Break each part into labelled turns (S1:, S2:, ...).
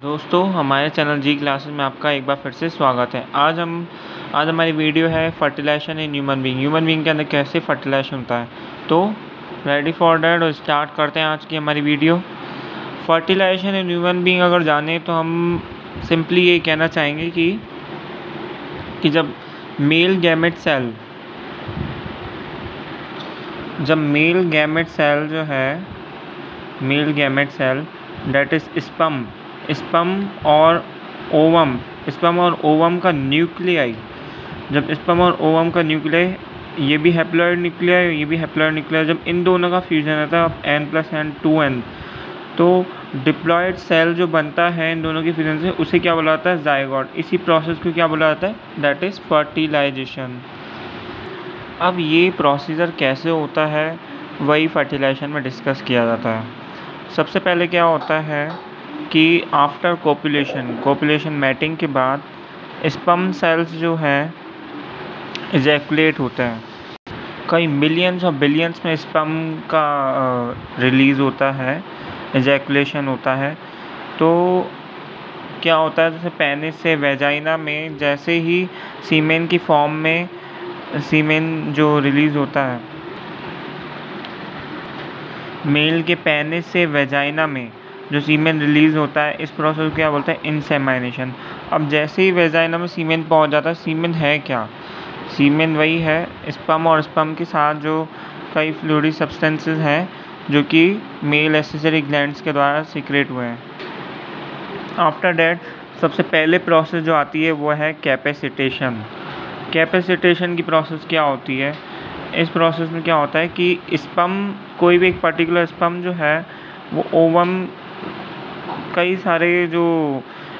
S1: दोस्तों हमारे चैनल जी क्लासेस में आपका एक बार फिर से स्वागत है। आज हमारी वीडियो है फर्टिलाइजेशन इन ह्यूमन बीइंग के अंदर कैसे फर्टिलाइजेशन होता है। तो रेडी फॉर डैट और स्टार्ट करते हैं आज की हमारी video. Fertilization in human being अगर जाने तो हम सिंपली ये कहना चाहेंगे कि जब मेल गैमेट सेल जो है male gamete cell that is sperm और ओवम का न्यूक्लियाई, जब स्पर्म और ओवम का न्यूक्लियाई, ये भी हैप्लॉइड न्यूक्लियाई, जब इन दोनों का फ्यूजन होता है n+n 2n, तो डिप्लॉयड सेल जो बनता है इन दोनों के फ्यूजन से, उसे क्या बोला जाता है? जाइगोट। इसी प्रोसेस को क्या बोला जाता है? That is fertilization. अब ये प्रोसीजर कैसे होता है वही फर्टिलाइजेशन में डिस्कस किया जाता है। सबसे पहले क्या होता है कि आफ्टर कोपुलेशन मैटिंग के बाद स्पर्म सेल्स जो हैं इजैकुलेट होते हैं। कई मिलियंस और बिलियंस में स्पर्म का रिलीज़ होता है, इजैकुलेशन होता है। तो क्या होता है, जैसे पेनिस से वेजाइना में जैसे ही सीमेन की फॉर्म में सीमेन जो रिलीज़ होता है, मेल के पेनिस से वेजाइना में जो सीमेन रिलीज़ होता है, इस प्रोसेस को क्या बोलते हैं? इंसेमाइनेशन। अब जैसे ही वेजाइना में सीमेन पहुंच जाता है, सीमेन है क्या? सीमेन वही है स्पर्म और स्पर्म के साथ जो कई फ्लूइडी सब्सटेंसेस हैं जो कि मेल एसेसरी ग्लैंड्स के द्वारा सीक्रेट हुए हैं। आफ्टर डैट सबसे पहले प्रोसेस जो आती है वो है कैपेसिटेशन। कैपेसिटेशन की प्रोसेस क्या होती है? इस प्रोसेस में क्या होता है कि स्पर्म, कोई भी एक पर्टिकुलर स्पर्म जो है वो ओवम, कई सारे जो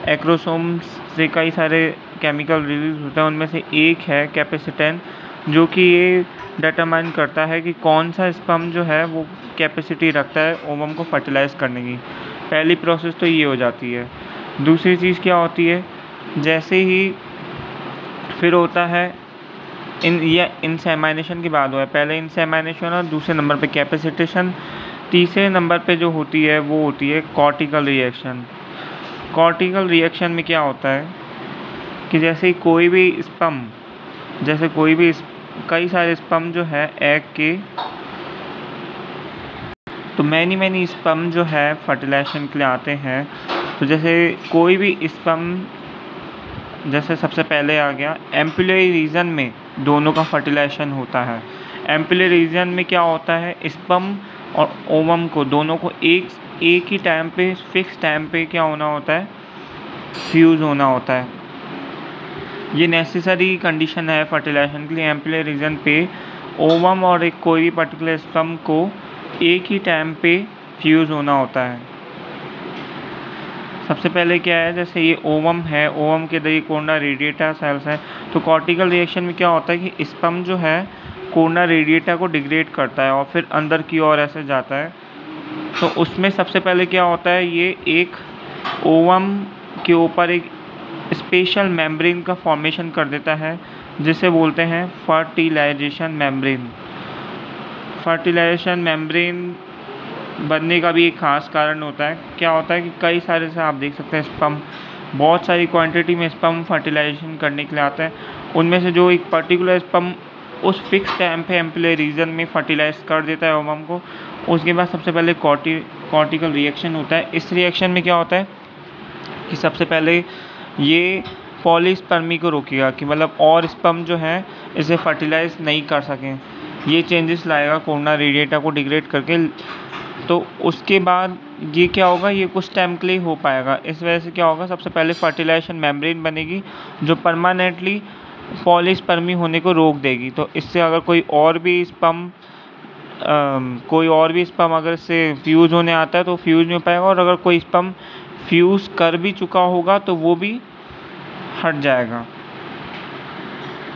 S1: एक्रोसोम्स से कई सारे केमिकल रिलीज होते हैं, उनमें से एक है कैपेसिटेंट, जो कि ये डिटरमाइन करता है कि कौन सा स्पर्म जो है वो कैपेसिटी रखता है ओवम को फर्टिलाइज करने की। पहली प्रोसेस तो ये हो जाती है। दूसरी चीज़ क्या होती है, जैसे ही फिर होता है इंसेमाइनेशन की बात हुआ है, पहले इंसेमाइनेशन और दूसरे नंबर पे कैपेसिटेशन, तीसरे नंबर पे जो होती है वो होती है कॉर्टिकल रिएक्शन। कॉर्टिकल रिएक्शन में क्या होता है कि जैसे कोई भी कई सारे स्पर्म जो है एग के, तो मैनी स्पर्म जो है फर्टिलाइजेशन के लिए आते हैं। तो जैसे कोई भी स्पर्म, जैसे सबसे पहले आ गया एम्पुलरी रीजन में दोनों का फर्टिलाइजेशन होता है। एम्पुलरी रीजन में क्या होता है, स्पर्म और ओवम को दोनों को एक ही टाइम पे, फिक्स टाइम पे क्या होना होता है? फ्यूज़ होना होता है। ये नेसेसरी कंडीशन है फर्टिलाइजेशन के लिए। एम्पुलरी रीजन पे ओवम और एक कोई भी पर्टिकुलर स्पर्म को एक ही टाइम पे फ्यूज़ होना होता है। सबसे पहले क्या है, जैसे ये ओवम है, ओवम के अंदर ये कोरोना रेडिएटा सेल्स हैं, तो कॉर्टिकल रिएक्शन में क्या होता है कि स्पर्म जो है कोरोना रेडिएटा को डिग्रेड करता है और फिर अंदर की ओर ऐसे जाता है। तो उसमें सबसे पहले क्या होता है, ये एक ओवम के ऊपर एक स्पेशल मेम्ब्रेन का फॉर्मेशन कर देता है, जिसे बोलते हैं फर्टिलाइजेशन मेम्ब्रेन। फर्टिलाइजेशन मेम्ब्रेन बनने का भी एक ख़ास कारण होता है। क्या होता है कि कई सारे से आप देख सकते हैं स्पर्म, बहुत सारी क्वांटिटी में स्पर्म फर्टिलाइजेशन करने के लिए आता है। उनमें से जो एक पर्टिकुलर स्पर्म उस फिक्स टाइम पे एम्पुलरी रीजन में फर्टिलाइज कर देता है ओवम को, उसके बाद सबसे पहले कॉर्टिकल रिएक्शन होता है। इस रिएक्शन में क्या होता है कि सबसे पहले ये पॉलीस्पर्मी को रोकेगा, कि मतलब और स्पर्म जो है इसे फर्टिलाइज नहीं कर सकें। ये चेंजेस लाएगा कोरोना रेडिएटा को डिग्रेड करके। तो उसके बाद ये क्या होगा, ये कुछ टाइम के लिए हो पाएगा। इस वजह से क्या होगा, सबसे पहले फर्टिलाइजेशन मेम्ब्रेन बनेगी जो परमानेंटली पॉलीस्पर्मी होने को रोक देगी। तो इससे अगर कोई और भी स्पर्म अगर इससे फ्यूज़ होने आता है तो फ्यूज़ नहीं हो पाएगा, और अगर कोई स्पर्म फ्यूज़ कर भी चुका होगा तो वो भी हट जाएगा।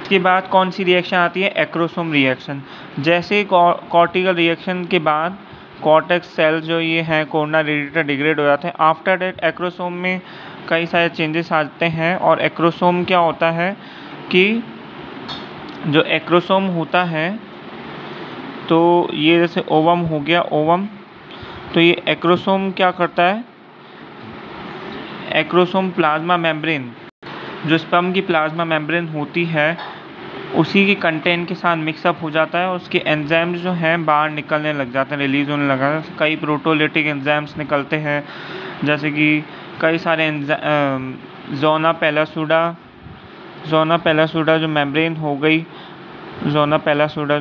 S1: इसके बाद कौन सी रिएक्शन आती है? Acrosome reaction. जैसे कॉर्टिकल रिएक्शन के बाद कॉर्टेक्स सेल जो ये हैं कोरोना रेडिएटा डिग्रेड हो जाते हैं। आफ्टर डेट एक्रोसोम में कई सारे चेंजेस आते हैं, और एक्रोसोम क्या होता है कि जो एक्रोसोम होता है, तो ये जैसे ओवम हो गया, ओवम, तो ये एक्रोसोम क्या करता है, एक्रोसोम प्लाज्मा मेम्ब्रेन, जो स्पर्म की प्लाज्मा मेम्ब्रेन होती है उसी के कंटेंट के साथ मिक्सअप हो जाता है, उसके एंजाइम्स जो हैं बाहर निकलने लग जाते हैं, रिलीज़ होने लगा है। कई प्रोटोलिटिक एंजाइम्स निकलते हैं, जैसे कि कई सारे ज़ोना पेलासुडा जो मेम्ब्रेन हो गई, ज़ोना पेलासुडा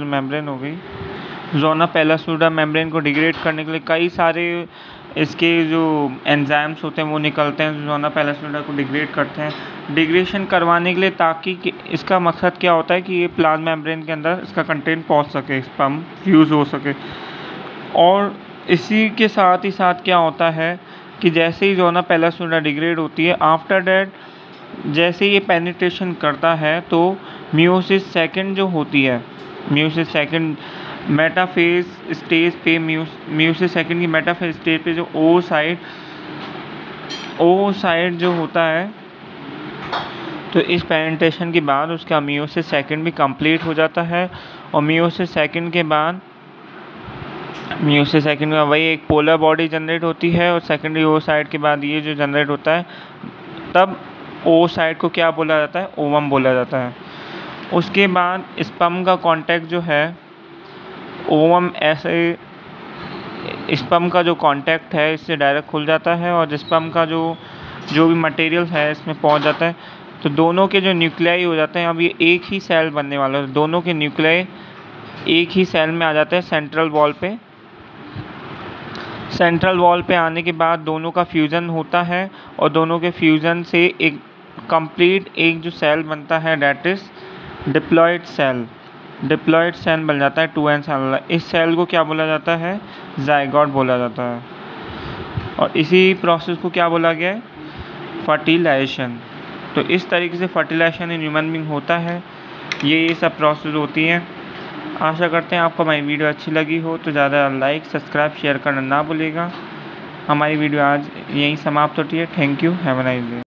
S1: मेम्ब्रेन को डिग्रेड करने के लिए कई सारे इसके जो एंजाइम्स होते हैं वो निकलते हैं, ज़ोना पेलासुडा को डिग्रेड करते हैं डिग्रेशन करवाने के लिए, ताकि इसका मकसद क्या होता है कि ये प्लाज्मा मेम्ब्रेन के अंदर इसका कंटेंट पहुंच सके, स्पर्म फ्यूज़ हो सके। और इसी के साथ ही साथ क्या होता है कि जैसे ही ज़ोना पेलासुडा डिग्रेड होती है, आफ्टर दैट जैसे ये पेनिट्रेशन करता है तो मियोसिस सेकंड जो होती है, मियोसिस सेकंड मेटाफेज स्टेज पे, मियोसिस सेकंड की मेटाफेज स्टेज पे जो ओ साइड जो होता है, तो इस पेनिट्रेशन के बाद उसका मियोसिस सेकंड भी कंप्लीट हो जाता है। और मियोसिस सेकंड के बाद वही एक पोलर बॉडी जनरेट होती है, और सेकेंडरी ओ साइड के बाद ये जो जनरेट होता है, तब ओ साइड को क्या बोला जाता है, ओवम बोला जाता है। उसके बाद स्पर्म का कांटेक्ट जो है ओवम ऐसे, स्पर्म का जो कांटेक्ट है इससे डायरेक्ट खुल जाता है, और स्पर्म का जो भी मटेरियल है इसमें पहुंच जाता है। तो दोनों के जो न्यूक्लियाई हो जाते हैं, अब ये एक ही सेल बनने वाला है, दोनों के न्यूक्लियाई एक ही सेल में आ जाते हैं सेंट्रल वॉल पे आने के बाद दोनों का फ्यूज़न होता है, और दोनों के फ्यूज़न से एक कंप्लीट एक जो सेल बनता है, डैट इज़ डिप्लॉयड सेल बन जाता है 2n सेल। इस सेल को क्या बोला जाता है, ज़ाइगोट बोला जाता है। और इसी प्रोसेस को क्या बोला गया है, फर्टिलाइजेशन। तो इस तरीके से फर्टिलाइजेशन इन ह्यूमन बीइंग होता है, ये सब प्रोसेस होती हैं। आशा करते हैं आपको हमारी वीडियो अच्छी लगी हो, तो ज़्यादा लाइक सब्सक्राइब शेयर करना ना भूलिएगा। हमारी वीडियो आज यहीं समाप्त होती है। Thank you, have a nice day.